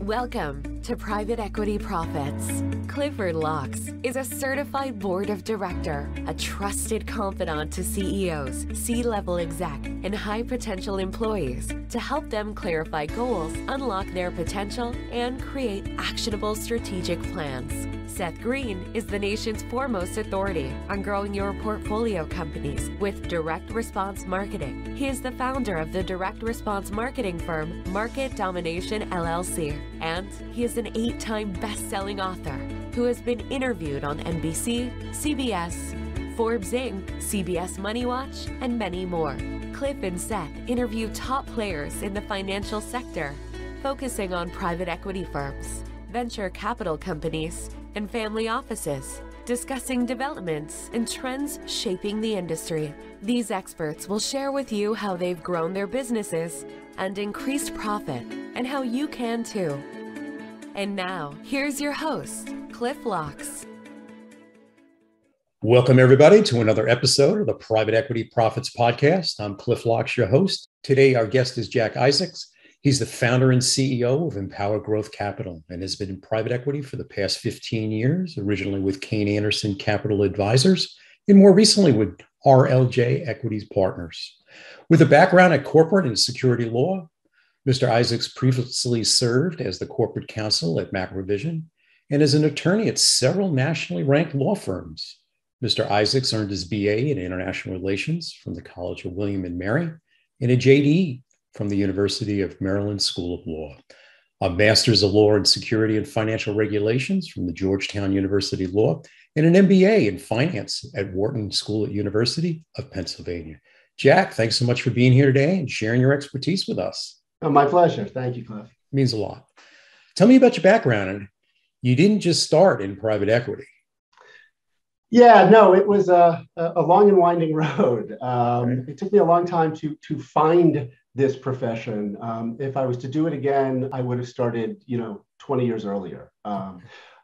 Welcome to Private Equity Profits. Clifford Locks is a certified board of director, a trusted confidant to CEOs, C-level exec, and high-potential employees to help them clarify goals, unlock their potential, and create actionable strategic plans. Seth Greene is the nation's foremost authority on growing your portfolio companies with direct response marketing. He is the founder of the direct response marketing firm Market Domination LLC, and he is an 8-time best-selling author who has been interviewed on NBC, CBS, Forbes Inc., CBS Money Watch, and many more. Cliff and Seth interview top players in the financial sector, focusing on private equity firms, venture capital companies, and family offices, discussing developments and trends shaping the industry. These experts will share with you how they've grown their businesses and increased profit, and how you can too. And now, here's your host, Cliff Locks. Welcome, everybody, to another episode of the Private Equity Profits Podcast. I'm Cliff Locks, your host. Today, our guest is Jack Isaacs. He's the founder and CEO of Empower Growth Capital and has been in private equity for the past 15 years, originally with Kayne Anderson Capital Advisors, and more recently with RLJ Equity Partners. With a background at corporate and security law, Mr. Isaacs previously served as the Corporate Counsel at Macrovision and as an attorney at several nationally ranked law firms. Mr. Isaacs earned his B.A. in International Relations from the College of William and Mary and a J.D. from the University of Maryland School of Law, a Master's of Law in Securities and Financial Regulations from the Georgetown University Law, and an M.B.A. in Finance at Wharton School at University of Pennsylvania. Jack, thanks so much for being here today and sharing your expertise with us. Oh, my pleasure. Thank you, Cliff. It means a lot. Tell me about your background. You didn't just start in private equity. Yeah, no, it was a long and winding road. It took me a long time to find this profession. If I was to do it again, I would have started, 20 years earlier.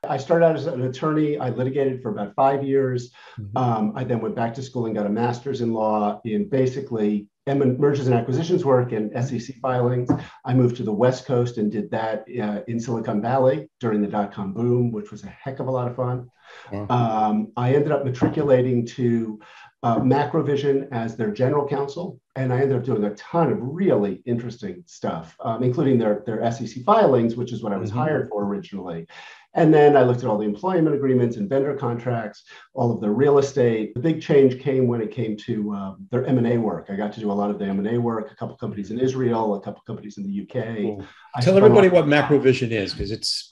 I started out as an attorney. I litigated for about 5 years. I then went back to school and got a master's in law in basically mergers and acquisitions work and SEC filings. I moved to the West Coast and did that in Silicon Valley during the dot-com boom, which was a heck of a lot of fun. Wow. I ended up matriculating to Macrovision as their general counsel, and I ended up doing a ton of really interesting stuff, including their SEC filings, which is what I was hired for originally. And then I looked at all the employment agreements and vendor contracts, all of the real estate. The big change came when it came to their M&A work. I got to do a lot of the M&A work, a couple companies in Israel, a couple companies in the UK. Cool. Tell everybody what Macrovision is, because it's...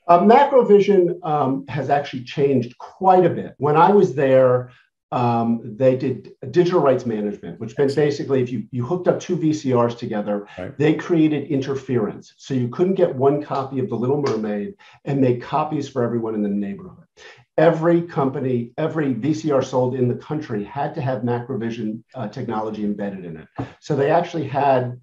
Macrovision has actually changed quite a bit. When I was there, they did digital rights management, which meant basically if you hooked up two VCRs together, right, they created interference. So you couldn't get one copy of The Little Mermaid and make copies for everyone in the neighborhood. Every company, every VCR sold in the country had to have Macrovision technology embedded in it. So they actually had,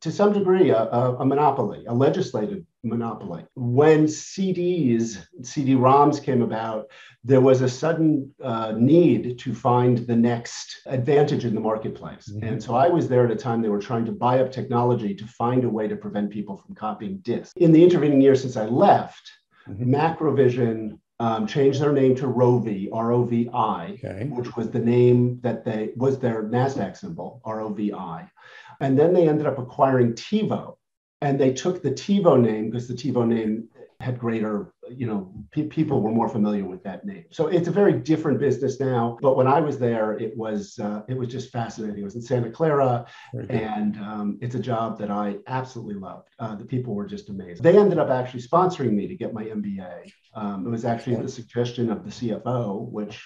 to some degree, a monopoly, a legislative monopoly. When CD-ROMs came about, there was a sudden need to find the next advantage in the marketplace. And so I was there at a time they were trying to buy up technology to find a way to prevent people from copying discs. In the intervening years since I left, Macrovision changed their name to ROVI, R-O-V-I, okay, which was the name that was their NASDAQ symbol, R-O-V-I. And then they ended up acquiring TiVo, and they took the TiVo name because the TiVo name had greater, people were more familiar with that name. So it's a very different business now. But when I was there, it was just fascinating. It was in Santa Clara, and it's a job that I absolutely loved. The people were just amazing. They ended up actually sponsoring me to get my M.B.A. It was actually the suggestion of the CFO, which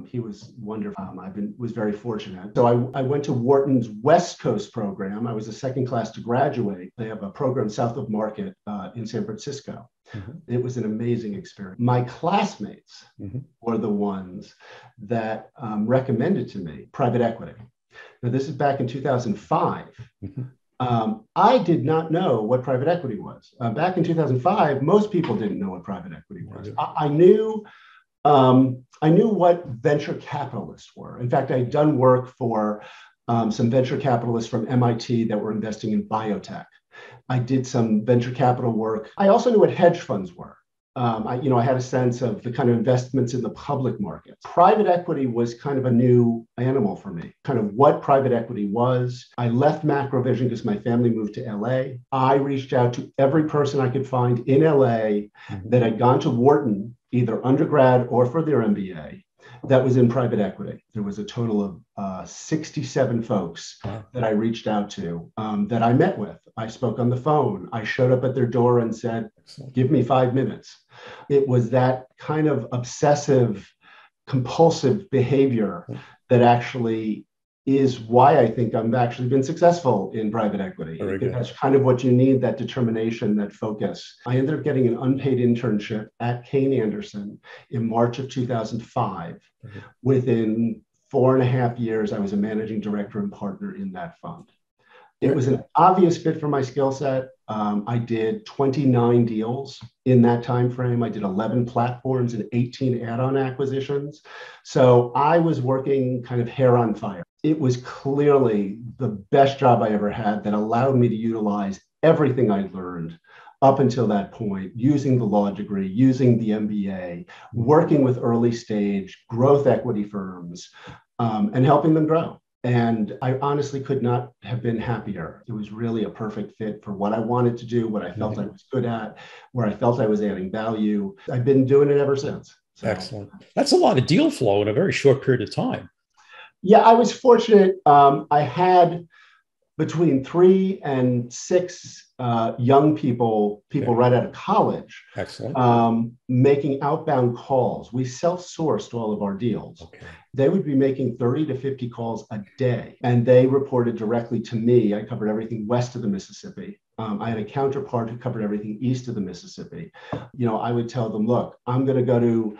he was wonderful. Was very fortunate. So I went to Wharton's West Coast program. I was the second class to graduate. They have a program south of Market in San Francisco. It was an amazing experience. My classmates were the ones that recommended to me private equity. Now, this is back in 2005. I did not know what private equity was. Back in 2005, most people didn't know what private equity was. I knew what venture capitalists were. In fact, I'd done work for some venture capitalists from MIT that were investing in biotech. I did some venture capital work. I also knew what hedge funds were. I had a sense of the kind of investments in the public market. Private equity was kind of a new animal for me, kind of what private equity was. I left Macrovision because my family moved to LA. I reached out to every person I could find in LA that had gone to Wharton, either undergrad or for their MBA, that was in private equity. There was a total of 67 folks that I reached out to that I met with. I spoke on the phone. I showed up at their door and said, give me 5 minutes. It was that kind of obsessive, compulsive behavior that actually is why I think I've actually been successful in private equity. I think that's kind of what you need, that determination, that focus. I ended up getting an unpaid internship at Kayne Anderson in March of 2005. Within 4.5 years, I was a managing director and partner in that fund. It was an obvious fit for my skill set. I did 29 deals in that time frame. I did 11 platforms and 18 add-on acquisitions. So I was working kind of hair on fire. It was clearly the best job I ever had that allowed me to utilize everything I learned up until that point, using the law degree, using the M.B.A, working with early stage growth equity firms, and helping them grow. And I honestly could not have been happier. It was really a perfect fit for what I wanted to do, what I felt I was good at, where I felt I was adding value. I've been doing it ever since. So, excellent. That's a lot of deal flow in a very short period of time. Yeah, I was fortunate. I had between 3 and 6 young people right out of college, making outbound calls. We self-sourced all of our deals. They would be making 30 to 50 calls a day, and they reported directly to me. I covered everything west of the Mississippi. I had a counterpart who covered everything east of the Mississippi. I would tell them, look, I'm going to go to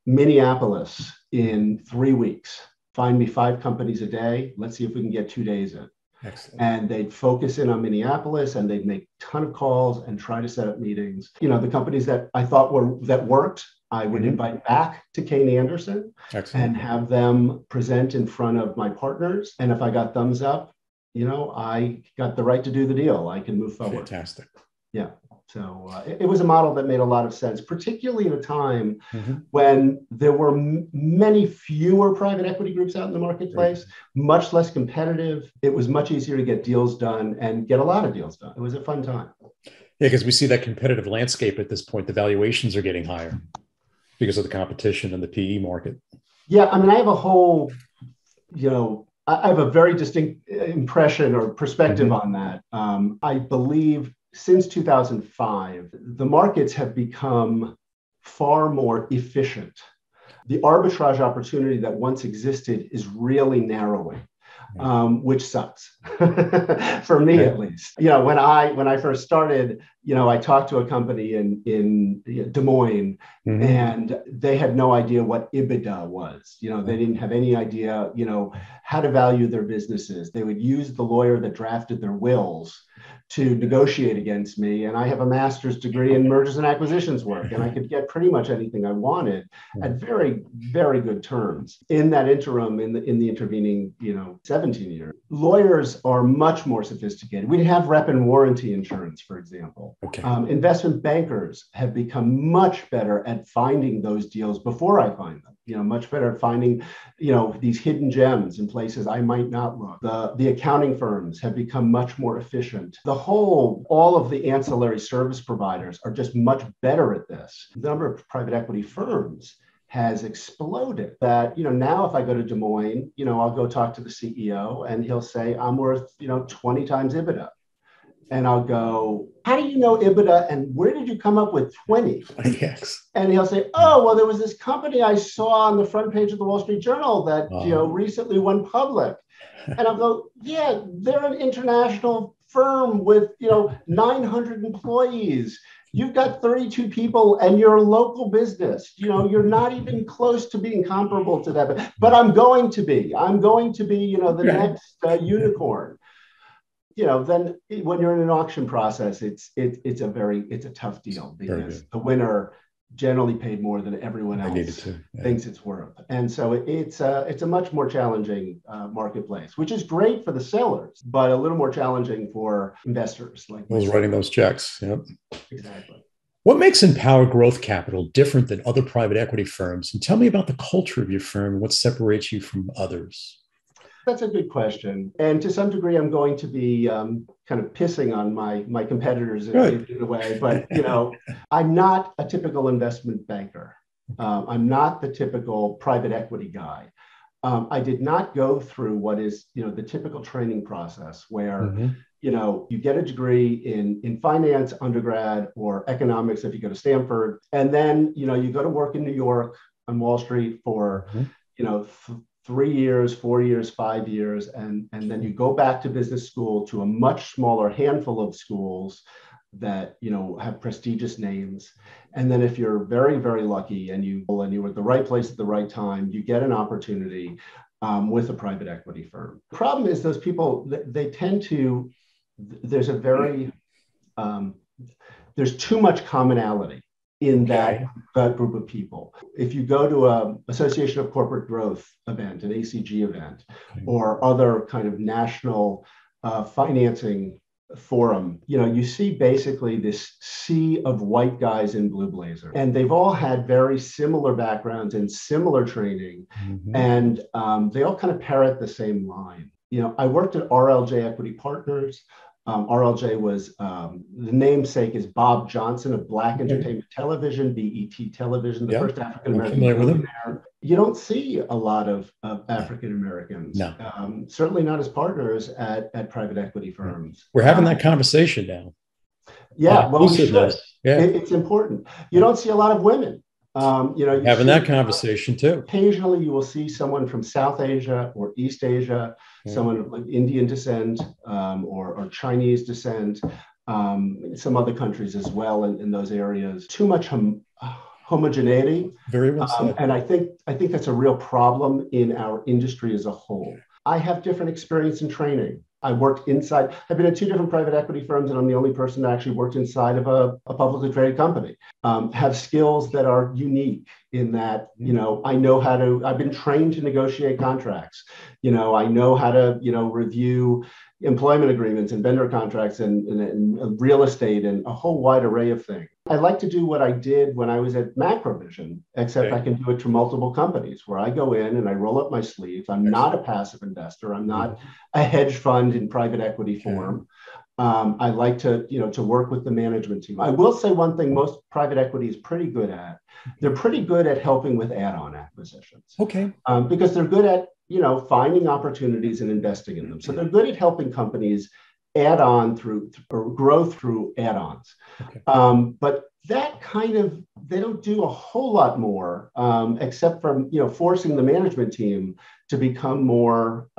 Minneapolis in 3 weeks. Find me 5 companies a day. Let's see if we can get 2 days in. Excellent. And they'd focus in on Minneapolis, and they'd make a ton of calls and try to set up meetings. The companies that I thought that worked, I would invite back to Kayne Anderson and have them present in front of my partners. And if I got thumbs up, I got the right to do the deal. I can move forward. Fantastic. Yeah. So it was a model that made a lot of sense, particularly at a time when there were many fewer private equity groups out in the marketplace, much less competitive. It was much easier to get deals done and get a lot of deals done. It was a fun time. Yeah, because we see that competitive landscape at this point. The valuations are getting higher because of the competition in the PE market. Yeah, I mean, I have a whole, I have a very distinct impression or perspective on that. I believe since 2005, the markets have become far more efficient. The arbitrage opportunity that once existed is really narrowing, which sucks for me, at least. When I first started, I talked to a company in Des Moines, and they had no idea what EBITDA was. They didn't have any idea, how to value their businesses. They would use the lawyer that drafted their wills to negotiate against me. And I have a master's degree in mergers and acquisitions work, and I could get pretty much anything I wanted at very, very good terms. In that interim, in the intervening, 17 years, lawyers are much more sophisticated. We have rep and warranty insurance, for example. Investment bankers have become much better at finding those deals before I find them. Much better at finding, these hidden gems in places I might not look. The accounting firms have become much more efficient. All of the ancillary service providers are just much better at this. The number of private equity firms has exploded. That, now if I go to Des Moines, I'll go talk to the CEO and he'll say, I'm worth, 20 times EBITDA. And I'll go, how do you know EBITDA and where did you come up with 20? Yes. And he'll say, oh, well, there was this company I saw on the front page of the Wall Street Journal that, recently went public. And I'll go, yeah, they're an international firm with, 900 employees. You've got 32 people and you're a local business. You're not even close to being comparable to that. But I'm going to be. The next unicorn. Then when you're in an auction process, it's a tough deal because the winner generally paid more than everyone else thinks it's worth. And so it's a much more challenging marketplace, which is great for the sellers, but a little more challenging for investors like those writing those checks. Yep. Exactly. What makes Empower Growth Capital different than other private equity firms? And tell me about the culture of your firm and what separates you from others. That's a good question. And to some degree, I'm going to be kind of pissing on my competitors in a way. But, I'm not a typical investment banker. I'm not the typical private equity guy. I did not go through what is, the typical training process where, you get a degree in finance undergrad or economics if you go to Stanford. And then, you go to work in New York on Wall Street for, 3 years, 4 years, 5 years, and then you go back to business school to a much smaller handful of schools that have prestigious names. And then if you're very, very lucky and you were at the right place at the right time, you get an opportunity with a private equity firm. The problem is those people, they tend to, there's too much commonality in that group of people. If you go to an Association of Corporate Growth event, an ACG event, or other kind of national financing forum, you see basically this sea of white guys in blue blazers. And they've all had very similar backgrounds and similar training. And they all kind of parrot the same line. I worked at RLJ Equity Partners. RLJ was, the namesake is Bob Johnson of Black Entertainment Television, BET Television, the first African-American billionaire. You don't see a lot of African-Americans, certainly not as partners at private equity firms. We're having that conversation now. Yeah, well, we should. It's important. You don't see a lot of women. Having that conversation too. Occasionally, you will see someone from South Asia or East Asia, someone of like Indian descent or Chinese descent, some other countries as well in those areas. Too much homogeneity. Very well said. And I think that's a real problem in our industry as a whole. I have different experience in training. I worked inside, I've been at 2 different private equity firms, and I'm the only person that actually worked inside of a publicly traded company. Have skills that are unique in that, I know how to, I've been trained to negotiate contracts. I know how to, review employment agreements and vendor contracts and real estate and a whole wide array of things. I like to do what I did when I was at Macrovision, except I can do it to multiple companies where I go in and I roll up my sleeves. I'm not a passive investor. I'm not a hedge fund in private equity form. I like to, to work with the management team. I will say one thing most private equity is pretty good at. They're pretty good at helping with add-on acquisitions. Because they're good at, finding opportunities and investing in them. So they're good at helping companies add on through or grow through add-ons. But that kind of, they don't do a whole lot more except from, forcing the management team to become more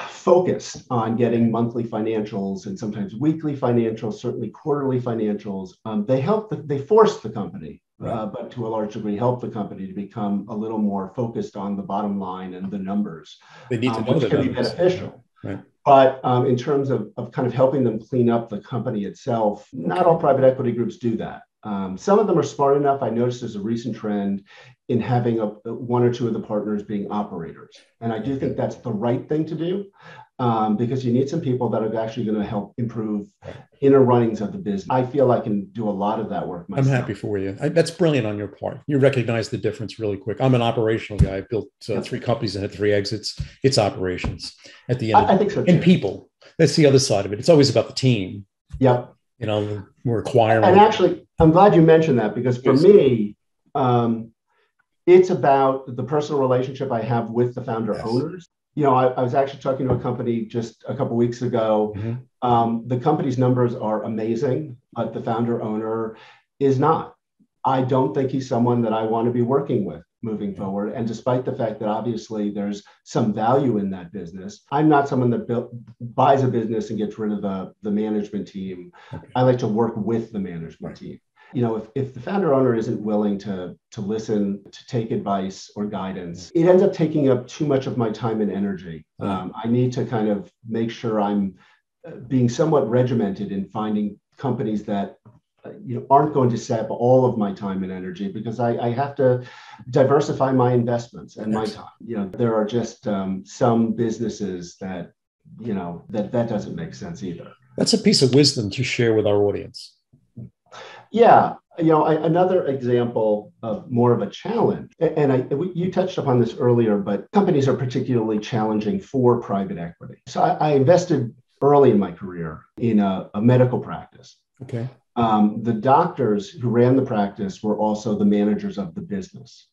focused on getting monthly financials and sometimes weekly financials, certainly quarterly financials. They force the company, but to a large degree help the company to become a little more focused on the bottom line and the numbers. They need to know which can be beneficial. But in terms of kind of helping them clean up the company itself, not all private equity groups do that. Some of them are smart enough. I noticed there's a recent trend in having one or two of the partners being operators. And I do think that's the right thing to do because you need some people that are actually going to help improve inner runnings of the business. I feel I can do a lot of that work myself. I'm happy for you. That's brilliant on your part. You recognize the difference really quick. I'm an operational guy. I built 3 companies and had 3 exits. It's operations at the end. I think so too. And people. That's the other side of it. It's always about the team. Yep. We're acquiring. And actually, I'm glad you mentioned that because for me, it's about the personal relationship I have with the founder owners. I was actually talking to a company just a couple of weeks ago. The company's numbers are amazing, but the founder owner is not. I don't think he's someone that I want to be working with moving forward. And despite the fact that obviously there's some value in that business, I'm not someone that buys a business and gets rid of the management team. I like to work with the management team. If the founder owner isn't willing to listen, to take advice or guidance, it ends up taking up too much of my time and energy. I need to kind of make sure I'm being somewhat regimented in finding companies that aren't going to sap all of my time and energy, because I have to diversify my investments and my time. There are just some businesses that that doesn't make sense either. That's a piece of wisdom to share with our audience. Yeah. Another example of more of a challenge, and you touched upon this earlier, but companies are particularly challenging for private equity. So I invested early in my career in a medical practice. Okay. The doctors who ran the practice were also the managers of the business.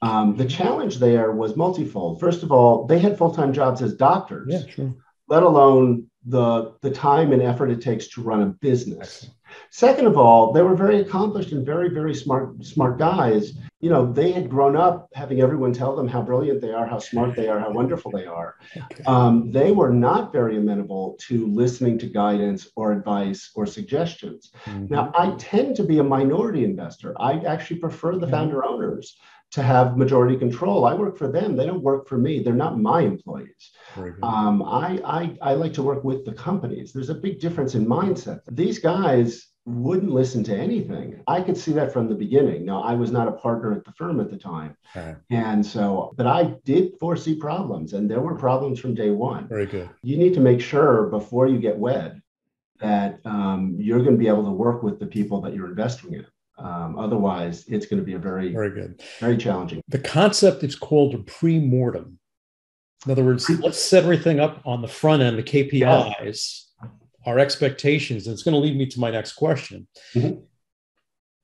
The challenge there was multifold. First of all, they had full-time jobs as doctors, yeah, sure. let alone the time and effort it takes to run a business. Second of all, they were very accomplished and very, very smart guys. They had grown up having everyone tell them how brilliant they are, how smart they are, how wonderful they are. Okay. They were not very amenable to listening to guidance or advice or suggestions. Mm-hmm. Now, I tend to be a minority investor. I actually prefer the founder owners to have majority control. I work for them. They don't work for me. They're not my employees. I like to work with the companies. There's a big difference in mindset. These guys wouldn't listen to anything. I could see that from the beginning. Now, I was not a partner at the firm at the time. But I did foresee problems, and there were problems from day one. Very good. You need to make sure before you get wed that you're going to be able to work with the people that you're investing in. Otherwise, it's going to be very challenging. The concept is called a pre-mortem. In other words, let's set everything up on the front end, the KPIs, our expectations. And it's going to lead me to my next question. Mm-hmm.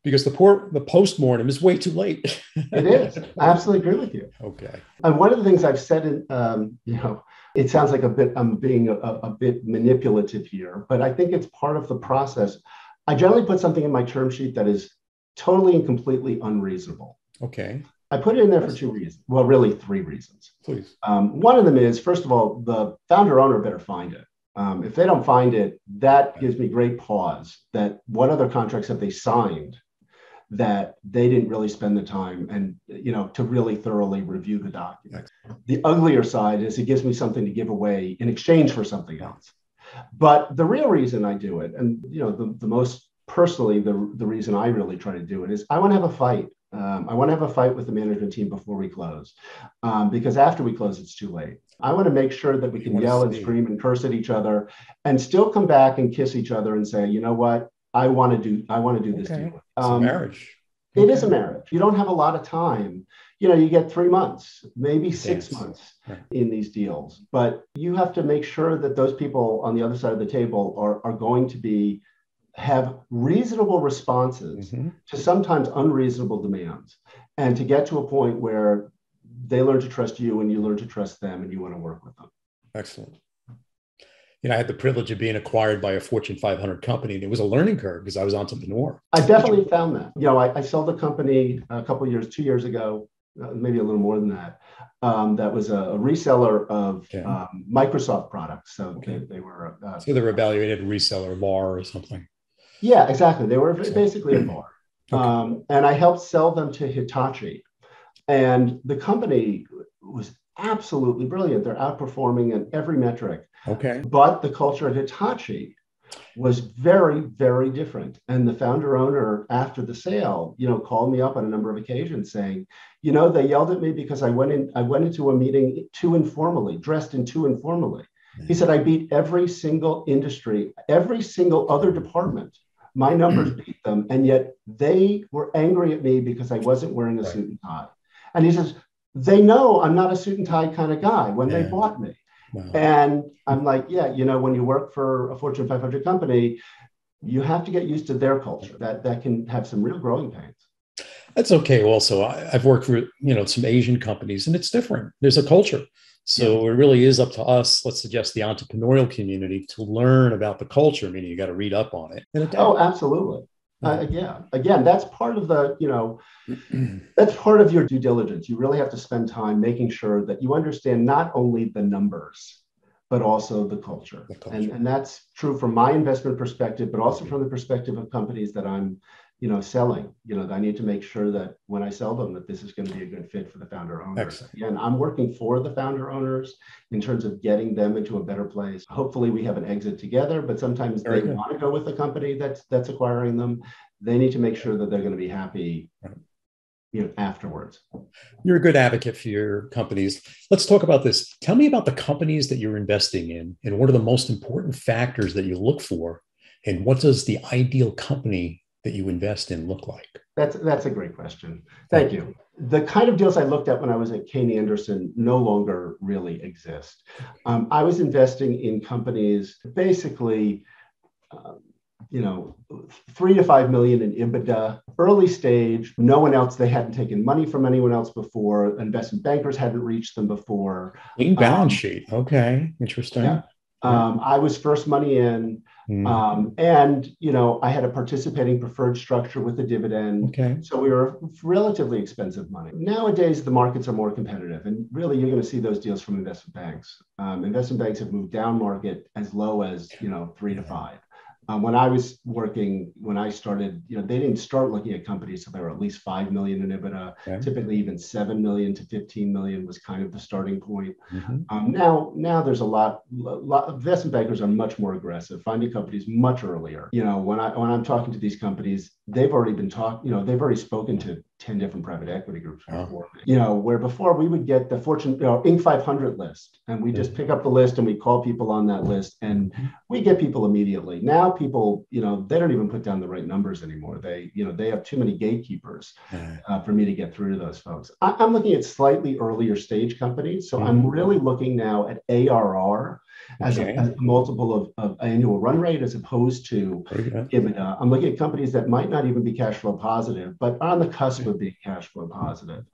Because the postmortem is way too late. It is. I absolutely agree with you. Okay. And one of the things I've said, it sounds like I'm being a bit manipulative here, but I think it's part of the process. I generally put something in my term sheet that is totally and completely unreasonable. Okay. I put it in there for two reasons. Well, really three reasons. Please. One of them is, first of all, the founder owner better find it. If they don't find it, that gives me great pause that what other contracts have they signed that they didn't really spend the time and, to really thoroughly review the documents. The uglier side is it gives me something to give away in exchange for something else. But the real reason I do it, and the most personally, the reason I really try to do it is I want to have a fight. I want to have a fight with the management team before we close, because after we close, it's too late. I want to make sure that we can yell and scream and curse at each other and still come back and kiss each other and say, you know what, I want to do this deal. It's a marriage. It is a marriage. You don't have a lot of time. You get 3 months, maybe 6 months in these deals, but you have to make sure that those people on the other side of the table are going to have reasonable responses to sometimes unreasonable demands, and to get to a point where they learn to trust you and you learn to trust them and you want to work with them. Excellent. I had the privilege of being acquired by a Fortune 500 company, and it was a learning curve because I was an entrepreneur. I definitely found that. I sold a company a couple of years, 2 years ago, maybe a little more than that. That was a reseller of Microsoft products. So they were. So they were evaluated a reseller, VAR or something. Yeah, exactly. They were basically a VAR. And I helped sell them to Hitachi. And the company was absolutely brilliant. They're outperforming in every metric. Okay. But the culture at Hitachi was very, very different. And the founder owner, after the sale, called me up on a number of occasions saying, they yelled at me because I went into a meeting dressed in too informally. He said, I beat every single industry, every single other department. My numbers beat them. And yet they were angry at me because I wasn't wearing a suit and tie. And he says, they know I'm not a suit and tie kind of guy when they bought me. Wow. And I'm like, when you work for a Fortune 500 company, you have to get used to their culture. That can have some real growing pains. That's okay. Also, I've worked for, some Asian companies, and it's different. There's a culture. So it really is up to us, let's suggest the entrepreneurial community, to learn about the culture. Meaning you got to read up on it. Oh, absolutely. Again, that's part of that's part of your due diligence. You really have to spend time making sure that you understand not only the numbers, but also the culture. And that's true from my investment perspective, but also from the perspective of companies that I'm selling. I need to make sure that when I sell them, that this is going to be a good fit for the founder owners. Excellent. Again, I'm working for the founder owners in terms of getting them into a better place. Hopefully we have an exit together, but sometimes they want to go with the company that's acquiring them. They need to make sure that they're going to be happy afterwards. You're a good advocate for your companies. Let's talk about this. Tell me about the companies that you're investing in, and what are the most important factors that you look for, and what does the ideal company that you invest in look like? That's a great question. Thank you. The kind of deals I looked at when I was at Kayne Anderson no longer really exist. I was investing in companies basically, 3 to 5 million in EBITDA, early stage, no one else, they hadn't taken money from anyone else before, investment bankers hadn't reached them before. Clean balance sheet. Okay, interesting. Yeah. I was first money in, and I had a participating preferred structure with a dividend. Okay. So we were relatively expensive money. Nowadays, the markets are more competitive, and really you're going to see those deals from investment banks. Investment banks have moved down market as low as 3 to 5. When I started, they didn't start looking at companies, so they were at least 5 million in EBITDA. Okay. Typically, even 7 million to 15 million was kind of the starting point. Now there's a lot. Investment bankers are much more aggressive, finding companies much earlier. When I'm talking to these companies, they've already been they've already spoken to 10 different private equity groups before. Where before we would get the Fortune, Inc. 500 list, and we just pick up the list and we call people on that list, and we get people immediately. Now people, they don't even put down the right numbers anymore. They have too many gatekeepers for me to get through to those folks. I'm looking at slightly earlier stage companies. So I'm really looking now at ARR as a multiple of annual run rate as opposed to EBITDA. I'm looking at companies that might not even be cash flow positive, but on the cusp of being cash flow positive.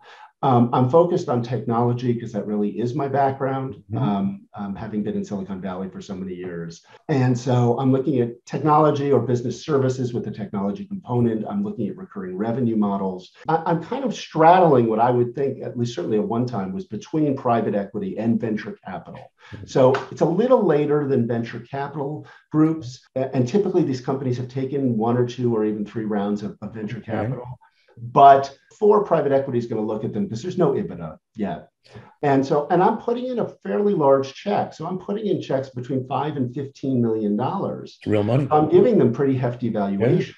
I'm focused on technology because that really is my background, having been in Silicon Valley for so many years. And so I'm looking at technology or business services with the technology component. I'm looking at recurring revenue models. I'm kind of straddling what I would think, at least certainly at one time, was between private equity and venture capital. So it's a little later than venture capital groups. And typically these companies have taken 1 or 2 or even 3 rounds of venture capital. But for private equity is going to look at them because there's no EBITDA yet. And I'm putting in a fairly large check. So I'm putting in checks between $5 and $15 million. Real money. I'm giving them pretty hefty valuations.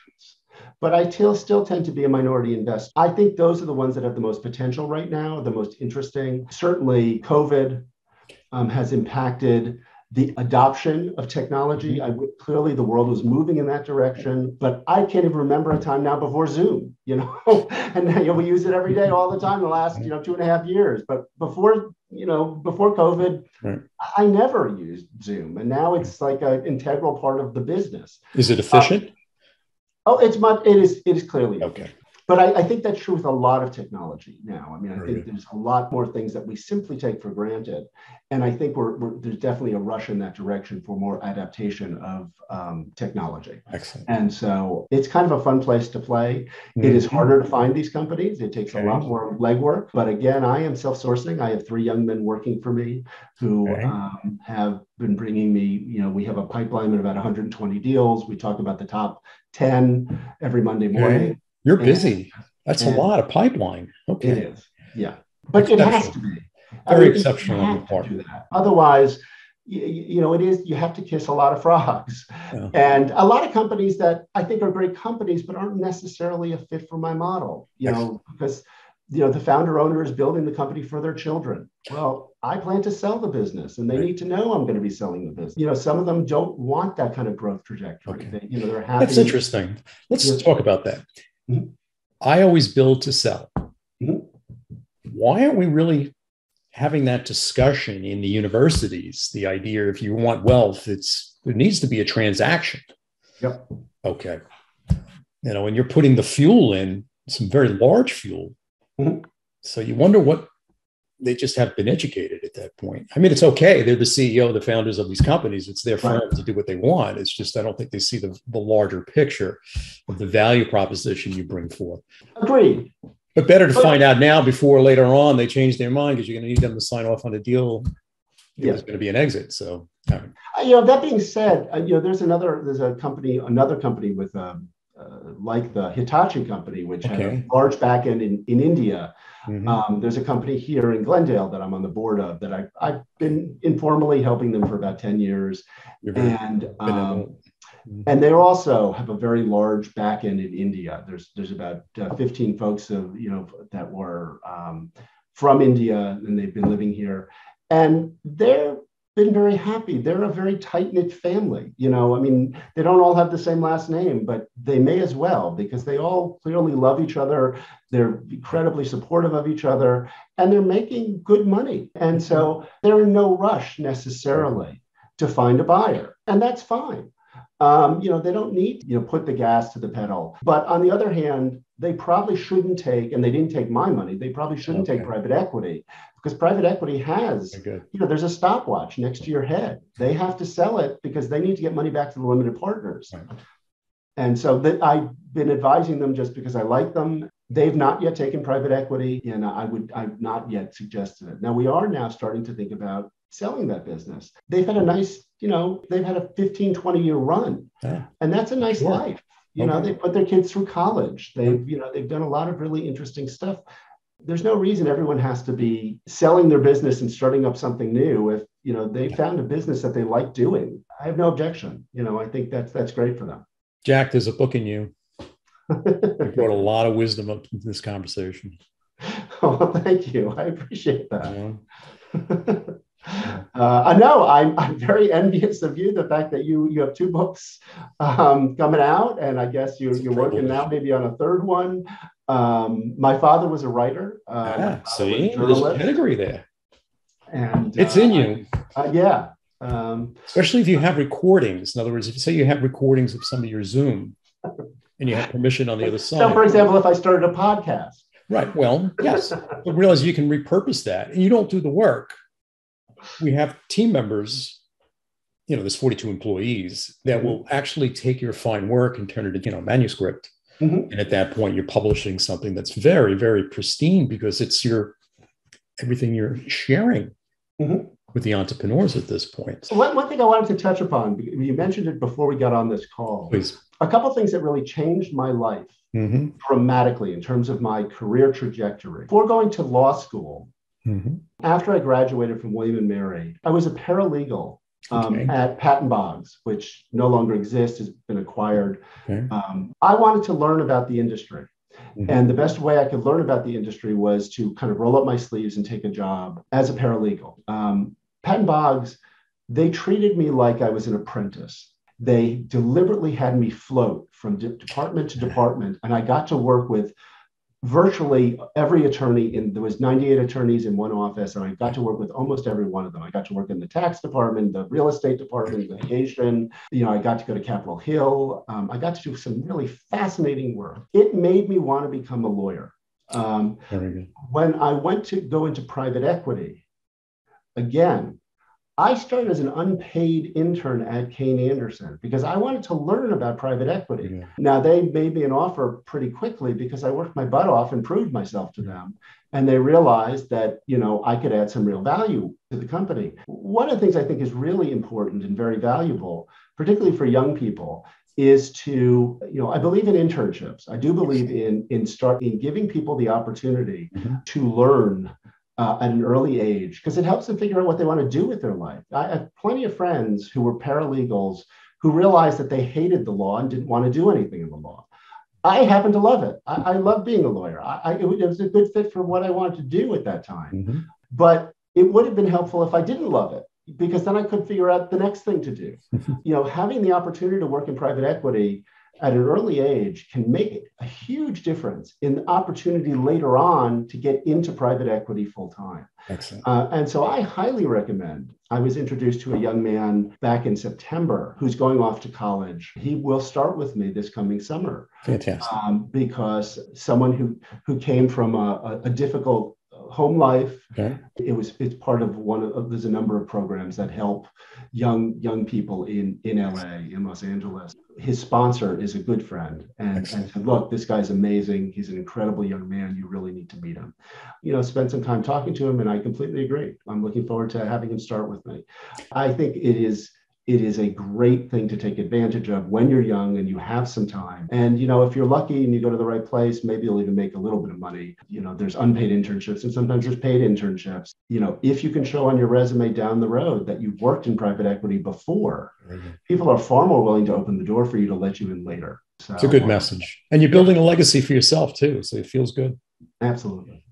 But I still tend to be a minority investor. I think those are the ones that have the most potential right now, the most interesting. Certainly COVID has impacted the adoption of technology. Clearly the world was moving in that direction, but I can't even remember a time now before Zoom, and now we use it every day, all the time, the last, 2.5 years. But before COVID, I never used Zoom, and now it's like an integral part of the business. Is it efficient? It is clearly okay. But I think that's true with a lot of technology now. I mean, I think there's a lot more things that we simply take for granted. And I think there's definitely a rush in that direction for more adaptation of technology. Excellent. And so it's kind of a fun place to play. It is harder to find these companies. It takes a lot more legwork. But again, I am self-sourcing. I have 3 young men working for me who have been bringing me, we have a pipeline of about 120 deals. We talk about the top 10 every Monday morning. You're busy. That's a lot of pipeline. Okay. It is. Yeah. But it has to be. Very exceptional on your part. Otherwise, you have to kiss a lot of frogs. Yeah. And a lot of companies that I think are great companies, but aren't necessarily a fit for my model, because the founder owner is building the company for their children. Well, I plan to sell the business and they need to know I'm going to be selling the business. Some of them don't want that kind of growth trajectory. Okay. They're happy. That's interesting. Let's talk about that. I always build to sell. Why aren't we really having that discussion in the universities? The idea, if you want wealth, there needs to be a transaction. Yep. Okay. And you're putting the fuel in, some very large fuel. So you wonder what they just have been educated at that point. I mean, it's okay. They're the CEO, the founders of these companies. It's their firm to do what they want. It's just, I don't think they see the larger picture of the value proposition you bring forth. Agreed. But better to find out now before later on they change their mind, because you're going to need them to sign off on a deal. There's going to be an exit. So, that being said, there's another company with like the Hitachi company, which had Okay. a large back end in India. Mhm. There's a company here in Glendale that I'm on the board of that I've been informally helping them for about 10 years. You're very And benevolent. and they also have a very large back end in India. There's about 15 folks that were from India, and they've been living here, and they've been very happy. They're a very tight-knit family. I mean, they don't all have the same last name, but they may as well, because they all clearly love each other. They're incredibly supportive of each other, and they're making good money. And so they're in no rush necessarily to find a buyer, and that's fine. They don't need, put the gas to the pedal. But on the other hand, they probably shouldn't take, and they didn't take my money, they probably shouldn't take private equity, because private equity has, there's a stopwatch next to your head. They have to sell it because they need to get money back to the limited partners. Right. And so I've been advising them just because I like them. They've not yet taken private equity, and I've not yet suggested it. Now, we are now starting to think about selling that business. They've had a nice, they've had a 15, 20-year run. Yeah. And that's a nice life. They put their kids through college. They've done a lot of really interesting stuff. There's no reason everyone has to be selling their business and starting up something new if, they found a business that they like doing. I have no objection. I think that's great for them. Jack, there's a book in you. You brought a lot of wisdom up into this conversation. Oh, thank you. I appreciate that. I know I'm very envious of you. The fact that you have 2 books coming out, and I guess you're working now maybe on a 3rd one. My father was a writer. See, there's a pedigree there, and it's in you. Yeah. Especially if you have recordings. In other words, if you say you have recordings of some of your Zoom, and you have permission on the other side. So, for example, if I started a podcast. Right. Well, yes. But realize you can repurpose that, and you don't do the work. We have team members, there's 42 employees that will actually take your fine work and turn it into, manuscript. Mm-hmm. And at that point, you're publishing something that's very, very pristine because it's everything you're sharing with the entrepreneurs at this point. So one thing I wanted to touch upon, you mentioned it before we got on this call. Please. A couple of things that really changed my life dramatically in terms of my career trajectory. Before going to law school, after I graduated from William & Mary, I was a paralegal at Patton Boggs, which no longer exists, has been acquired. Okay. I wanted to learn about the industry. And the best way I could learn about the industry was to kind of roll up my sleeves and take a job as a paralegal. Patton Boggs, they treated me like I was an apprentice. They deliberately had me float from department to department, and I got to work with virtually every attorney. There was 98 attorneys in one office, and I got to work with almost every one of them. I got to work in the tax department, the real estate department, litigation. I got to go to Capitol Hill. I got to do some really fascinating work. It made me want to become a lawyer. When I went to go into private equity, again, I started as an unpaid intern at Kayne Anderson because I wanted to learn about private equity. Yeah. Now, they made me an offer pretty quickly because I worked my butt off and proved myself to them. And they realized that, I could add some real value to the company. One of the things I think is really important and very valuable, particularly for young people, is to, I believe in internships. I do believe in giving people the opportunity to learn at an early age, because it helps them figure out what they want to do with their life. I have plenty of friends who were paralegals who realized that they hated the law and didn't want to do anything in the law. I happen to love it. I love being a lawyer. It was a good fit for what I wanted to do at that time. But it would have been helpful if I didn't love it, because then I could figure out the next thing to do. Having the opportunity to work in private equity at an early age can make a huge difference in the opportunity later on to get into private equity full time. Excellent. And so I highly recommend. I was introduced to a young man back in September who's going off to college. He will start with me this coming summer. Fantastic. Because someone who came from a difficult home life. Okay. It's part of there's a number of programs that help young people in LA, in Los Angeles. His sponsor is a good friend and said, look, this guy's amazing. He's an incredible young man. You really need to meet him. Spend some time talking to him, and I completely agree. I'm looking forward to having him start with me. I think it is it is a great thing to take advantage of when you're young and you have some time. And, if you're lucky and you go to the right place, maybe you'll even make a little bit of money. There's unpaid internships and sometimes there's paid internships. If you can show on your resume down the road that you've worked in private equity before, people are far more willing to open the door for you to let you in later. So, it's a good message. And you're building a legacy for yourself too. So it feels good. Absolutely.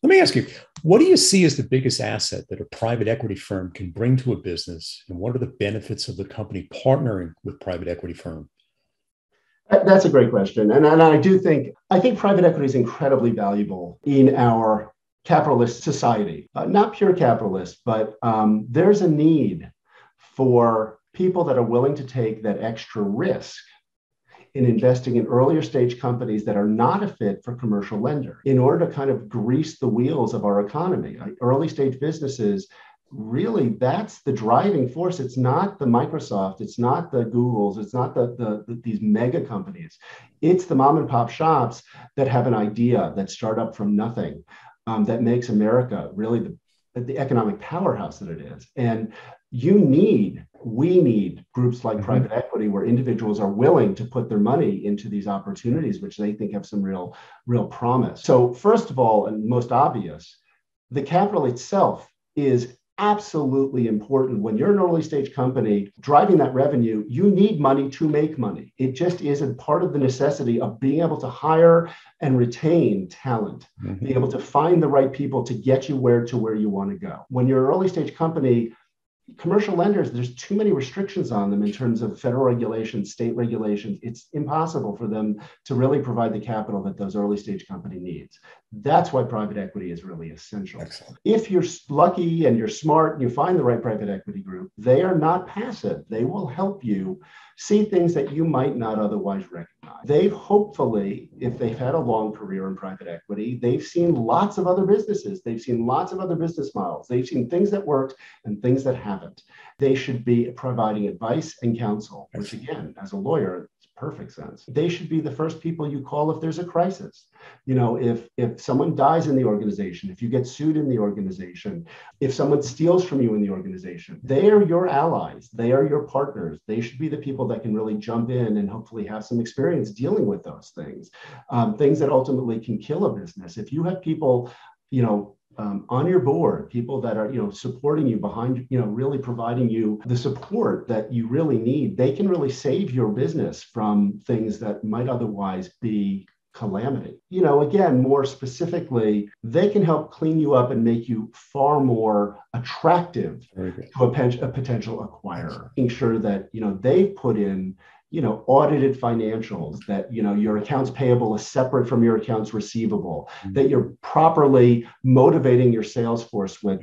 Let me ask you, what do you see as the biggest asset that a private equity firm can bring to a business? And what are the benefits of the company partnering with private equity firm? That's a great question. And I think private equity is incredibly valuable in our capitalist society. Not pure capitalist, but there's a need for people that are willing to take that extra risk in investing in earlier stage companies that are not a fit for commercial lender in order to kind of grease the wheels of our economy. Early stage businesses, really, that's the driving force. It's not the Microsoft, it's not the Googles, it's not these mega companies. It's the mom and pop shops that have an idea that start up from nothing, that makes America really the economic powerhouse that it is. And we need groups like private equity where individuals are willing to put their money into these opportunities, which they think have some real promise. So first of all, and most obvious, the capital itself is absolutely important. When you're an early stage company driving that revenue, you need money to make money. It just isn't part of the necessity of being able to hire and retain talent, being able to find the right people to get you where you want to go. When you're an early stage company, commercial lenders, there's too many restrictions on them in terms of federal regulations, state regulations. It's impossible for them to really provide the capital that those early stage company needs. That's why private equity is really essential. Excellent. If you're lucky and you're smart and you find the right private equity group, they are not passive. They will help you see things that you might not otherwise recognize. They've hopefully, if they've had a long career in private equity, they've seen lots of other businesses. They've seen lots of other business models. They've seen things that worked and things that haven't. They should be providing advice and counsel, which again, as a lawyer, it's perfect sense. They should be the first people you call if there's a crisis. If someone dies in the organization, if you get sued in the organization, if someone steals from you in the organization, they are your allies. They are your partners. They should be the people that can really jump in and hopefully have some experience dealing with those things, things that ultimately can kill a business. If you have people, on your board, people that are, supporting you behind, really providing you the support that you really need, they can really save your business from things that might otherwise be calamity. Again, more specifically, they can help clean you up and make you far more attractive to a potential acquirer, making sure that, they've put in audited financials, that, your accounts payable is separate from your accounts receivable, that you're properly motivating your sales force with,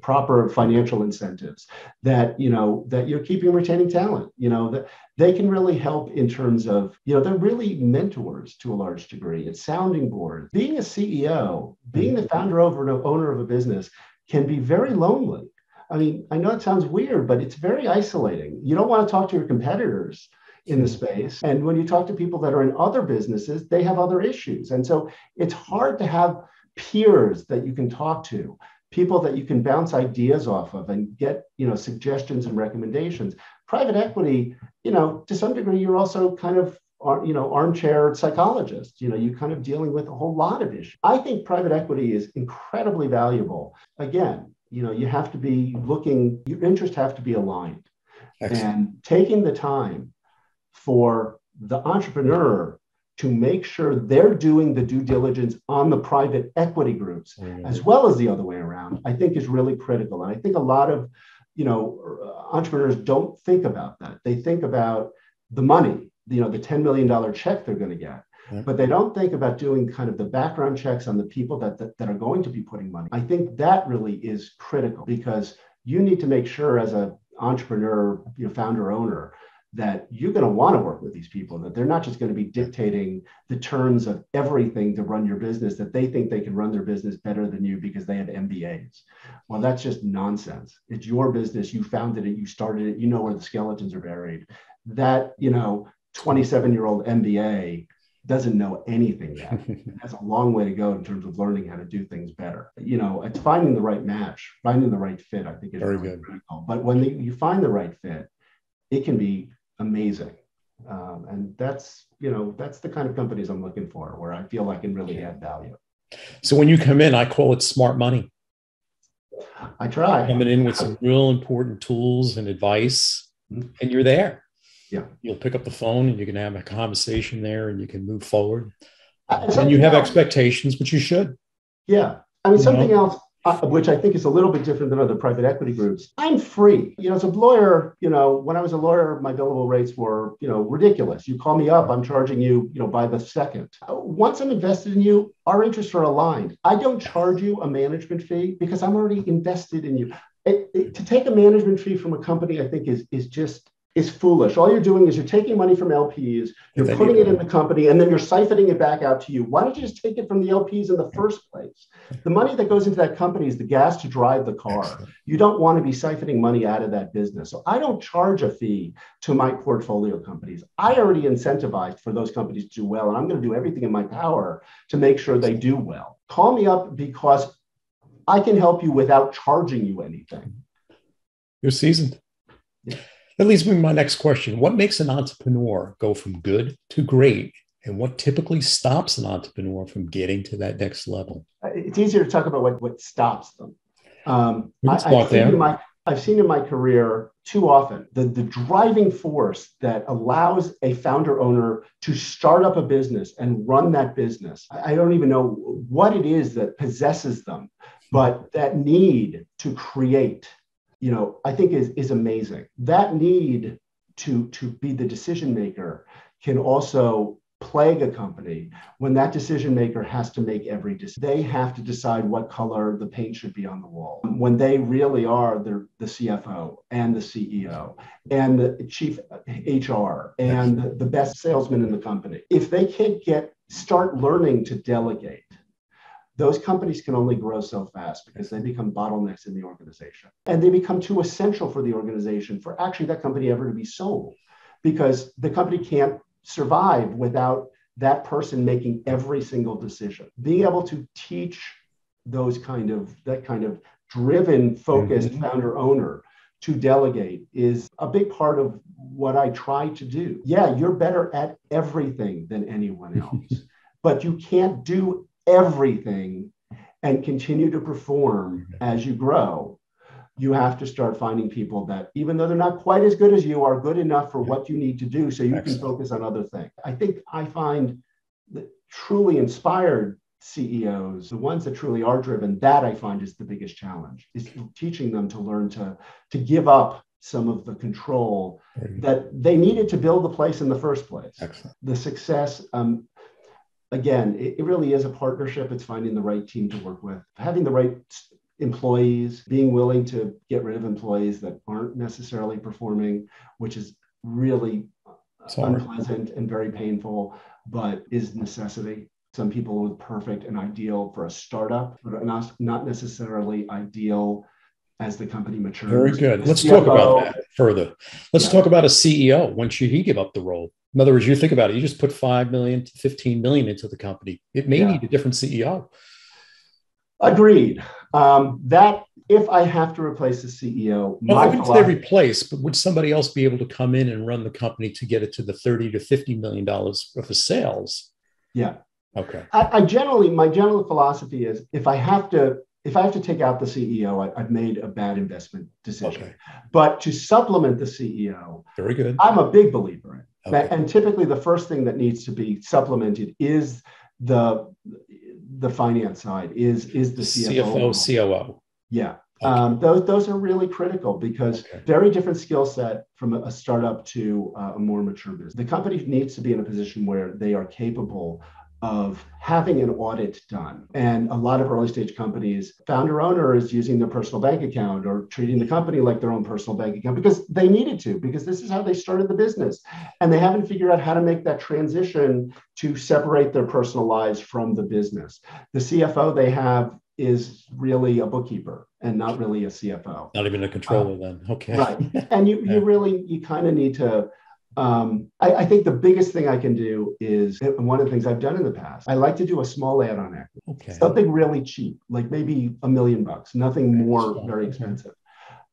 proper financial incentives, that, that you're keeping and retaining talent, that they can really help in terms of, they're really mentors to a large degree. It's sounding boards. Being a CEO, being the founder or owner of a business can be very lonely. I mean, I know it sounds weird, but it's very isolating. You don't want to talk to your competitors in the space. And when you talk to people that are in other businesses, they have other issues. And so it's hard to have peers that you can talk to, people that you can bounce ideas off of and get, suggestions and recommendations. Private equity, to some degree, you're also kind of, armchair psychologist, you kind of dealing with a whole lot of issues. I think private equity is incredibly valuable. Again, you have to be looking, your interests have to be aligned. Excellent. And taking the time for the entrepreneur to make sure they're doing the due diligence on the private equity groups, as well as the other way around, I think is really critical. And I think a lot of, entrepreneurs don't think about that. They think about the money, the $10 million check they're going to get. But they don't think about doing kind of the background checks on the people that are going to be putting money. I think that really is critical, because you need to make sure as an entrepreneur, founder, owner, that you're going to want to work with these people, that they're not just going to be dictating the terms of everything to run your business, that they think they can run their business better than you because they have M.B.As. Well, that's just nonsense. It's your business. You founded it. You started it. You know where the skeletons are buried. That, 27-year-old M.B.A. doesn't know anything yet. It has a long way to go in terms of learning how to do things better. It's finding the right match, finding the right fit, I think is Very really good. critical. But when you find the right fit, it can be amazing. And that's the kind of companies I'm looking for, where I feel I can really add value. So when you come in, I call it smart money. I try. Coming in with some real important tools and advice, and you're there. Yeah. You'll pick up the phone and you can have a conversation there and you can move forward. And And you have else, expectations, which you should. Yeah. I mean, something else, which I think is a little bit different than other private equity groups. I'm free. As a lawyer, when I was a lawyer, my billable rates were, ridiculous. You call me up, I'm charging you, by the second. Once I'm invested in you, our interests are aligned. I don't charge you a management fee because I'm already invested in you. To take a management fee from a company, I think is foolish. All you're doing is you're taking money from LPs, you're putting it in the company, and then you're siphoning it back out to you. Why don't you just take it from the LPs in the first place? The money that goes into that company is the gas to drive the car. Excellent. You don't want to be siphoning money out of that business. So I don't charge a fee to my portfolio companies. I already incentivized for those companies to do well, and I'm going to do everything in my power to make sure they do well. Call me up because I can help you without charging you anything. You're seasoned. Yeah. That leads me to my next question. What makes an entrepreneur go from good to great? And what typically stops an entrepreneur from getting to that next level? It's easier to talk about what stops them. I've seen in my career too often the driving force that allows a founder owner to start up a business and run that business. I don't even know what it is that possesses them, but that need to create, I think is amazing. That need to be the decision maker can also plague a company when that decision maker has to make every decision. They have to decide what color the paint should be on the wall when they really are the CFO and the CEO and the chief HR and the best salesman in the company. If they can't start learning to delegate, those companies can only grow so fast because they become bottlenecks in the organization. And they become too essential for the organization for actually that company ever to be sold, because the company can't survive without that person making every single decision. Being able to teach that kind of driven, focused founder owner to delegate is a big part of what I try to do. Yeah, you're better at everything than anyone else, but you can't do everything and continue to perform as you grow. You have to start finding people that, even though they're not quite as good as you, are good enough for what you need to do so you can focus on other things. I think I find that truly inspired CEOs, the ones that truly are driven, that I find is the biggest challenge, is teaching them to learn to give up some of the control that they needed to build the place in the first place. Excellent. The success, again, it really is a partnership. It's finding the right team to work with, having the right employees, being willing to get rid of employees that aren't necessarily performing, which is really unpleasant and very painful, but is necessity. Some people are perfect and ideal for a startup, but not necessarily ideal as the company matures. Very good. Let's talk about that further. Let's talk about a CEO. When should he give up the role? In other words, you think about it, you just put $5 million to $15 million into the company. It may need a different CEO. Agreed. That if I have to replace the CEO, I wouldn't say replace, but would somebody else be able to come in and run the company to get it to the $30 to $50 million worth of sales? Yeah. Okay. My general philosophy is if I have to take out the CEO, I've made a bad investment decision. Okay. But to supplement the CEO, very good. I'm a big believer in. Okay. And typically the first thing that needs to be supplemented is the finance side, is the CFO, COO. Yeah. Okay. Those are really critical because very different skill set from a startup to a more mature business. The company needs to be in a position where they are capable of having an audit done. And a lot of early stage companies, founder owner is using their personal bank account or treating the company like their own personal bank account because they needed to, because this is how they started the business. And they haven't figured out how to make that transition to separate their personal lives from the business. The CFO they have is really a bookkeeper and not really a CFO. Not even a controller then. Okay. Right. And you kind of need to I think the biggest thing I can do is, and one of the things I've done in the past, I like to do a small add-on equity, something really cheap, like maybe $1 million, nothing more very expensive,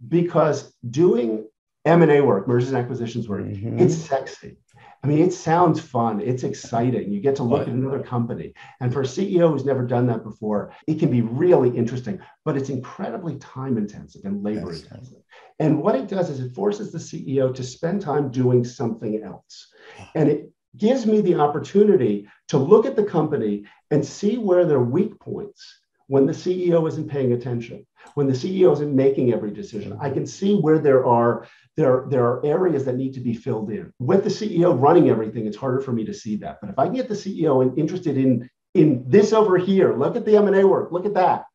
because doing M&A work, mergers and acquisitions work, it's sexy. I mean, it sounds fun. It's exciting. You get to look at another company. And for a CEO who's never done that before, it can be really interesting, but it's incredibly time intensive and labor intensive. And what it does is it forces the CEO to spend time doing something else. And it gives me the opportunity to look at the company and see where there are weak points when the CEO isn't paying attention, when the CEO isn't making every decision. I can see where there are areas that need to be filled in. With the CEO running everything, it's harder for me to see that. But if I can get the CEO interested in this over here, look at the M&A work, look at that,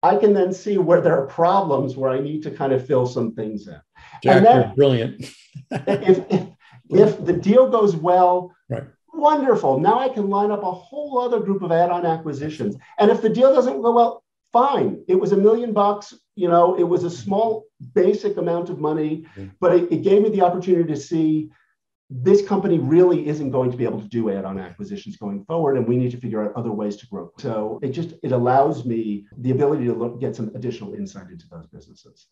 I can then see where there are problems where I need to kind of fill some things in. Jack, you're brilliant. if the deal goes well, wonderful. Now I can line up a whole other group of add-on acquisitions. And if the deal doesn't go well, fine. It was $1 million, it was a small basic amount of money, but it gave me the opportunity to see this company really isn't going to be able to do add-on acquisitions going forward, and we need to figure out other ways to grow. So it allows me the ability to get some additional insight into those businesses.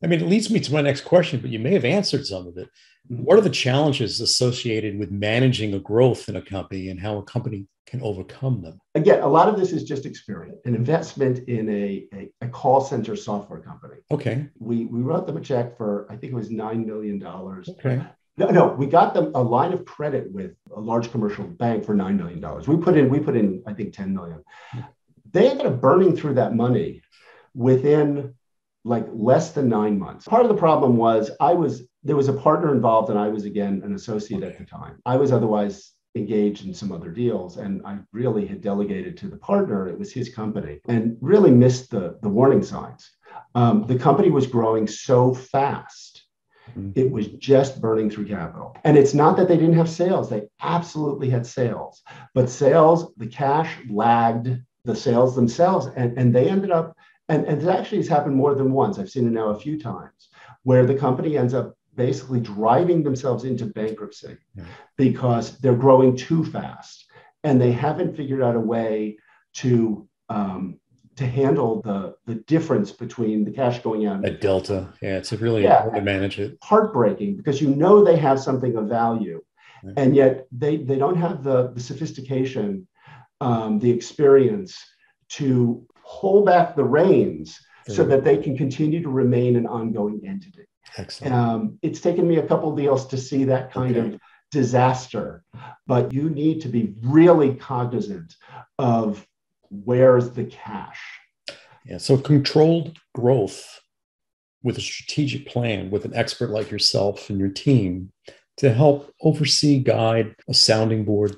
I mean, it leads me to my next question, but you may have answered some of it. What are the challenges associated with managing a growth in a company and how a company can overcome them? Again, a lot of this is just experience, an investment in a call center software company. Okay. We wrote them a check for, I think it was $9 million. Okay. No, we got them a line of credit with a large commercial bank for $9 million. We put in, I think, $10 million. They ended up burning through that money within like less than 9 months. Part of the problem was there was a partner involved, and I was, again, an associate at the time. I was otherwise engaged in some other deals, and I really had delegated to the partner. It was his company, and really missed the warning signs. The company was growing so fast. It was just burning through capital. And it's not that they didn't have sales. They absolutely had sales. But sales, the cash lagged the sales themselves. And they ended up, and it actually has happened more than once. I've seen it now a few times, where the company ends up basically driving themselves into bankruptcy because they're growing too fast. And they haven't figured out a way to handle the difference between the cash going out. A delta. Yeah, it's really hard to manage it. Heartbreaking, because they have something of value, and yet they don't have the sophistication, the experience to pull back the reins so that they can continue to remain an ongoing entity. Excellent. It's taken me a couple of deals to see that kind of disaster, but you need to be really cognizant of where's the cash. Yeah. So controlled growth with a strategic plan, with an expert like yourself and your team to help oversee, guide, a sounding board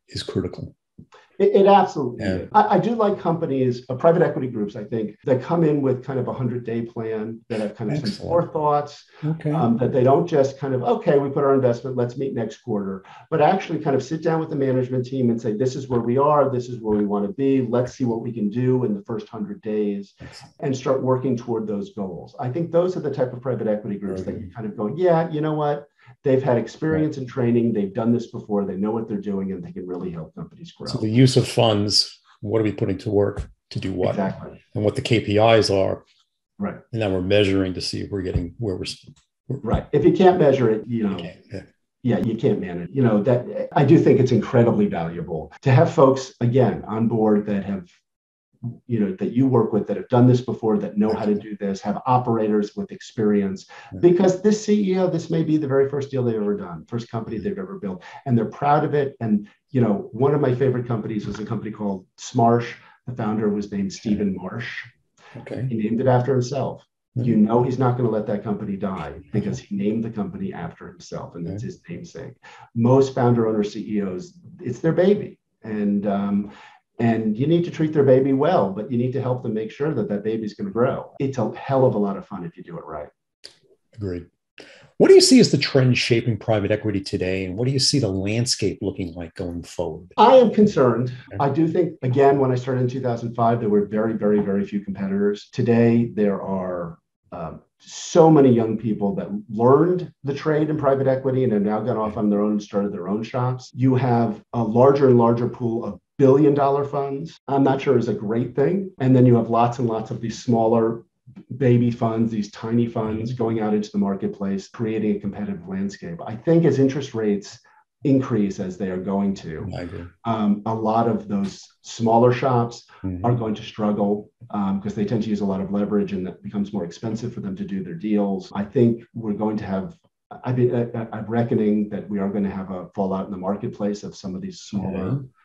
is critical. It absolutely is. I do like companies, private equity groups, I think, that come in with kind of a 100-day plan, that have kind of some forethoughts, that they don't just kind of, we put our investment, let's meet next quarter, but actually kind of sit down with the management team and say, this is where we are, this is where we want to be, let's see what we can do in the first 100 days and start working toward those goals. I think those are the type of private equity groups that you kind of go, you know what? They've had experience and training. They've done this before. They know what they're doing, and they can really help companies grow. So the use of funds, what are we putting to work to do what? Exactly. And what the KPIs are. Right. And then we're measuring to see if we're getting where we're. Right. If you can't measure it, you can't manage. That I do think it's incredibly valuable to have folks, again, on board that have, that you work with, that have done this before, that know how to do this, have operators with experience, because this CEO, this may be the very first deal they've ever done, first company they've ever built, and they're proud of it. And, one of my favorite companies was a company called Smarsh. The founder was named Stephen Marsh. Okay. He named it after himself. He's not going to let that company die because he named the company after himself, and that's his namesake. Most founder-owner CEOs, it's their baby. And you need to treat their baby well, but you need to help them make sure that baby's going to grow. It's a hell of a lot of fun if you do it right. Agreed. What do you see as the trend shaping private equity today? And what do you see the landscape looking like going forward? I am concerned. I do think, again, when I started in 2005, there were very, very, very few competitors. Today, there are so many young people that learned the trade in private equity and have now gone off on their own and started their own shops. You have a larger and larger pool of billion-dollar funds. I'm not sure is a great thing. And then you have lots and lots of these smaller baby funds, these tiny funds going out into the marketplace, creating a competitive landscape. I think as interest rates increase, as they are going to, a lot of those smaller shops are going to struggle because they tend to use a lot of leverage, and that becomes more expensive for them to do their deals. I think we're going to have, I'm reckoning that we are going to have a fallout in the marketplace of some of these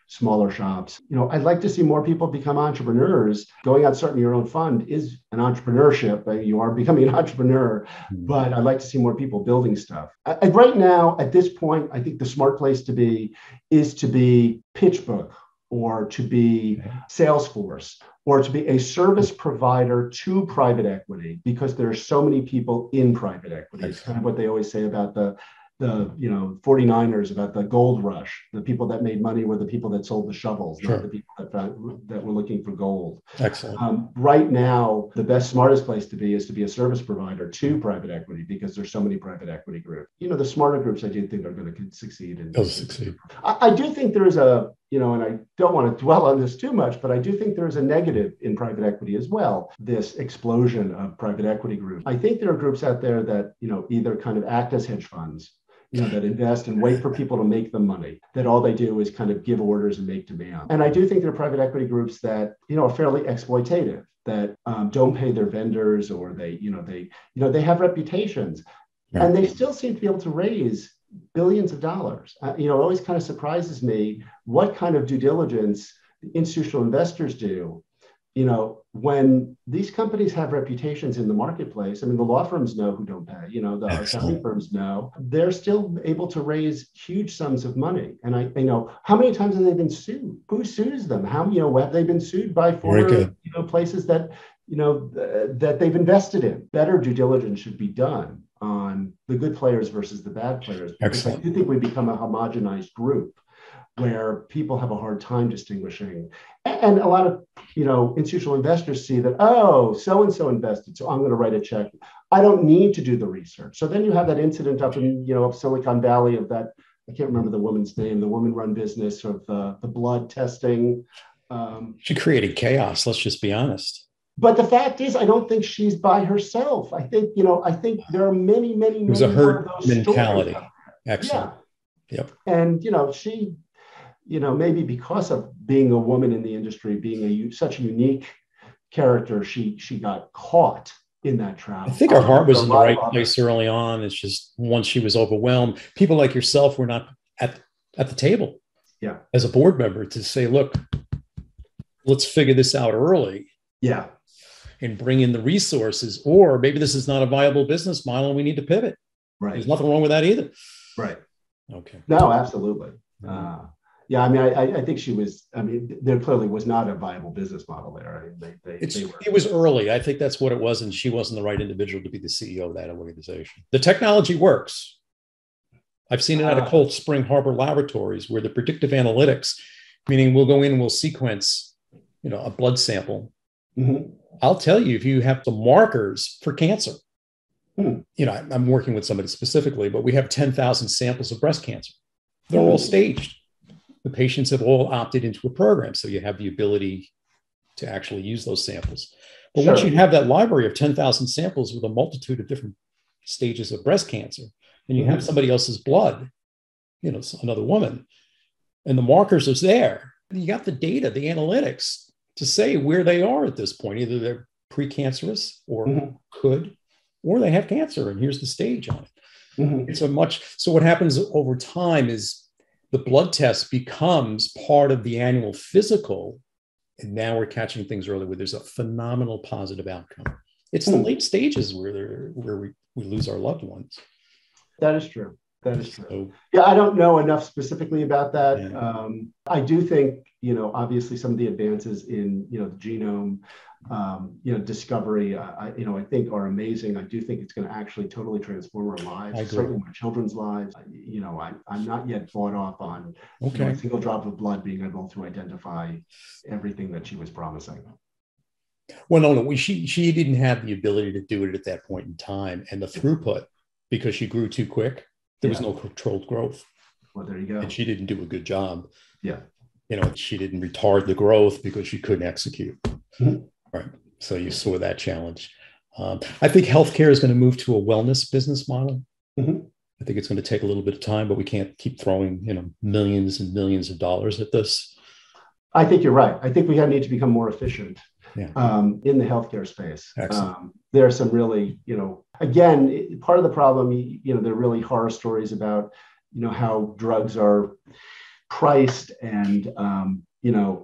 smaller shops. I'd like to see more people become entrepreneurs. Going out starting your own fund is an entrepreneurship. You are becoming an entrepreneur, but I'd like to see more people building stuff. Right now, at this point, I think the smart place to be is to be PitchBook, or to be Salesforce, or to be a service provider to private equity, because there are so many people in private equity. It's kind of what they always say about the 49ers, about the gold rush. The people that made money were the people that sold the shovels, not the people that were looking for gold. Excellent. Right now, the best, smartest place to be is to be a service provider to private equity, because there's so many private equity groups. The smarter groups, I do think, are going to succeed. I do think there is a, and I don't want to dwell on this too much, but I do think there is a negative in private equity as well, this explosion of private equity groups. I think there are groups out there that, either kind of act as hedge funds, that invest and wait for people to make them money, that all they do is kind of give orders and make demand. And I do think there are private equity groups that, are fairly exploitative, that don't pay their vendors, or they have reputations, and they still seem to be able to raise billions of dollars. It always kind of surprises me what kind of due diligence the institutional investors do. When these companies have reputations in the marketplace, the law firms know who don't pay, the accounting firms know, they're still able to raise huge sums of money. And I know, how many times have they been sued? Who sues them? How, have they been sued by former, places that, that they've invested in? Better due diligence should be done on the good players versus the bad players. Because I do think we become a homogenized group where people have a hard time distinguishing. And a lot of, institutional investors see that, so-and-so invested, so I'm going to write a check. I don't need to do the research. So then you have that incident up in, Silicon Valley of that, I can't remember the woman's name, the woman-run business of the blood testing. She created chaos, let's just be honest. But the fact is, I don't think she's by herself. I think, there are many, many, it was many a herd of those mentality. Stories. Excellent. Yeah. Yep. And, she, maybe because of being a woman in the industry, being such a unique character, she got caught in that trap. I think her heart was in the right place early on. It's just once she was overwhelmed, people like yourself were not at the table as a board member to say, look, let's figure this out early. Yeah. And bring in the resources, or maybe this is not a viable business model and we need to pivot. Right. There's nothing wrong with that either. Right. Okay. No, absolutely. I think she was, there clearly was not a viable business model there. It was early. I think that's what it was. And she wasn't the right individual to be the CEO of that organization. The technology works. I've seen it out of Cold Spring Harbor Laboratories, where the predictive analytics, meaning we'll go in and we'll sequence, a blood sample. Mm-hmm. I'll tell you, if you have some markers for cancer, I'm working with somebody specifically, but we have 10,000 samples of breast cancer. They're all staged. The patients have all opted into a program. So you have the ability to actually use those samples. But once you have that library of 10,000 samples with a multitude of different stages of breast cancer, and you have somebody else's blood, another woman, and the markers are there, you got the data, the analytics to say where they are at this point. Either they're precancerous or or they have cancer, and here's the stage on it. So what happens over time is the blood test becomes part of the annual physical, and now we're catching things early where there's a phenomenal positive outcome. It's the late stages where we lose our loved ones. That is true. So, I don't know enough specifically about that. I do think, obviously some of the advances in, the genome, discovery, I think are amazing. I do think it's going to actually totally transform our lives, certainly my children's lives. I'm not yet bought off on a single drop of blood being able to identify everything that she was promising. Well, no, she didn't have the ability to do it at that point in time, and the throughput, because she grew too quick. There was no controlled growth. Well, there you go. And she didn't do a good job. Yeah. She didn't retard the growth because she couldn't execute. Mm-hmm. Right. So you saw that challenge. I think healthcare is going to move to a wellness business model. Mm-hmm. I think it's going to take a little bit of time, but we can't keep throwing, millions and millions of dollars at this. I think you're right. I think we need to become more efficient in the healthcare space. There are some really, again, part of the problem, there are really horror stories about, how drugs are priced and,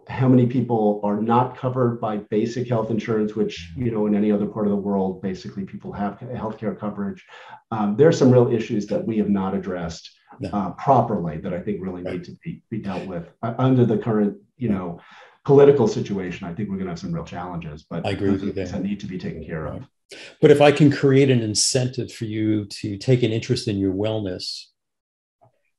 how many people are not covered by basic health insurance, which, in any other part of the world, basically people have healthcare coverage. There are some real issues that we have not addressed properly that I think really need to be dealt with under the current, political situation. I think we're going to have some real challenges, but I agree with you there. That need to be taken care of. But if I can create an incentive for you to take an interest in your wellness,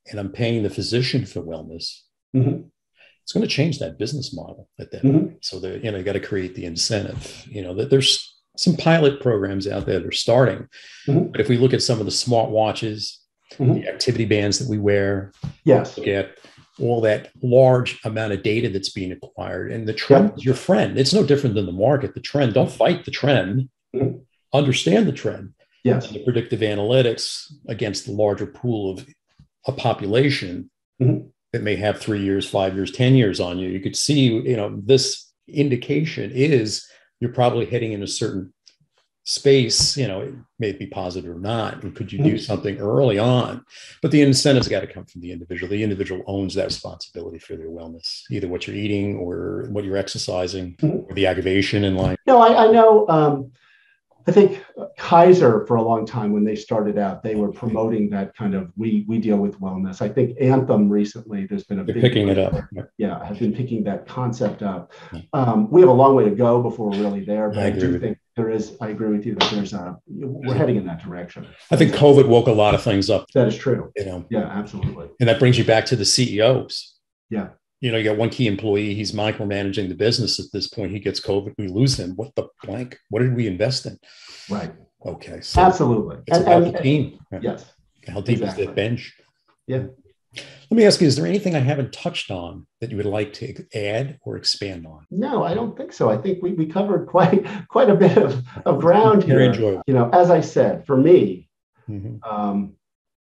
and I'm paying the physician for wellness, it's going to change that business model at that point. So you got to create the incentive. That there's some pilot programs out there that are starting. But if we look at some of the smart watches, the activity bands that we wear, look at all that large amount of data that's being acquired, and the trend is your friend. It's no different than the market. The trend, don't fight the trend, understand the trend. Yes. And the predictive analytics against the larger pool of a population that may have 3 years, 5 years, 10 years on you. You could see, this indication is you're probably heading in a certain space, it may be positive or not. And could you do something early on? But the incentives got to come from the individual. The individual owns that responsibility for their wellness, either what you're eating or what you're exercising or the aggravation in life. No, I know. I think Kaiser, for a long time, when they started out, they were promoting that kind of we deal with wellness. I think Anthem recently, there's been They're picking it up. Yeah, have been picking that concept up. We have a long way to go before we're really there, but I do think there is. I agree with you that we're heading in that direction. I think COVID woke a lot of things up. That is true. Yeah, absolutely. And that brings you back to the CEOs. Yeah. You got one key employee, he's micromanaging the business at this point. He gets COVID, we lose him. What the blank? What did we invest in? Right. Okay. So absolutely. It's about the team. Yes. How deep is that bench? Yeah. Let me ask you, is there anything I haven't touched on that you would like to add or expand on? No, I don't think so. I think we covered quite a bit of ground here. Very enjoyable. As I said, for me,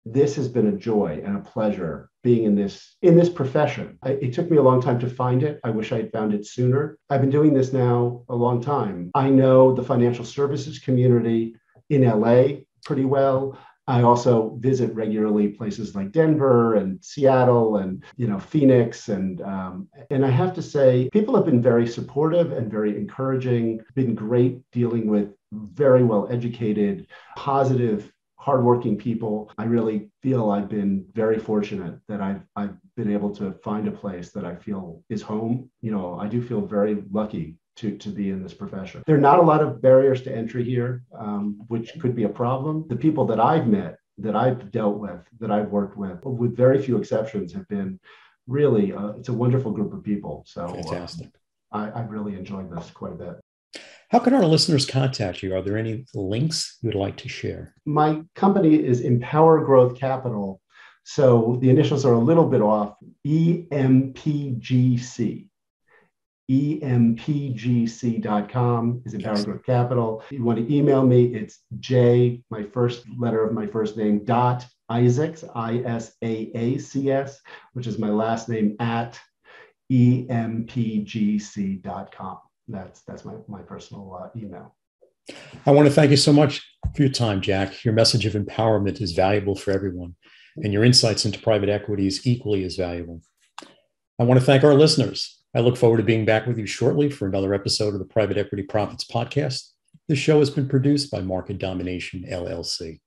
this has been a joy and a pleasure being in this profession. It took me a long time to find it. I wish I had found it sooner. I've been doing this now a long time. I know the financial services community in LA pretty well. I also visit regularly places like Denver and Seattle and Phoenix and I have to say people have been very supportive and very encouraging. Been great dealing with very well educated, positive, hardworking people. I really feel I've been very fortunate that I've been able to find a place that I feel is home. I do feel very lucky to be in this profession. There are not a lot of barriers to entry here, which could be a problem. The people that I've met, that I've dealt with, that I've worked with very few exceptions, have been really, it's a wonderful group of people. So fantastic. I've really enjoyed this quite a bit. How can our listeners contact you? Are there any links you would like to share? My company is Empower Growth Capital. So the initials are a little bit off. EMPGC. EMPGC.com is Empower Growth Capital. If you want to email me, it's J, my first letter of my first name, dot Isaacs, ISAACS, which is my last name, at EMPGC.com. That's my personal email. I want to thank you so much for your time, Jack. Your message of empowerment is valuable for everyone, and your insights into private equity is equally as valuable. I want to thank our listeners. I look forward to being back with you shortly for another episode of the Private Equity Profits Podcast. This show has been produced by Market Domination, LLC.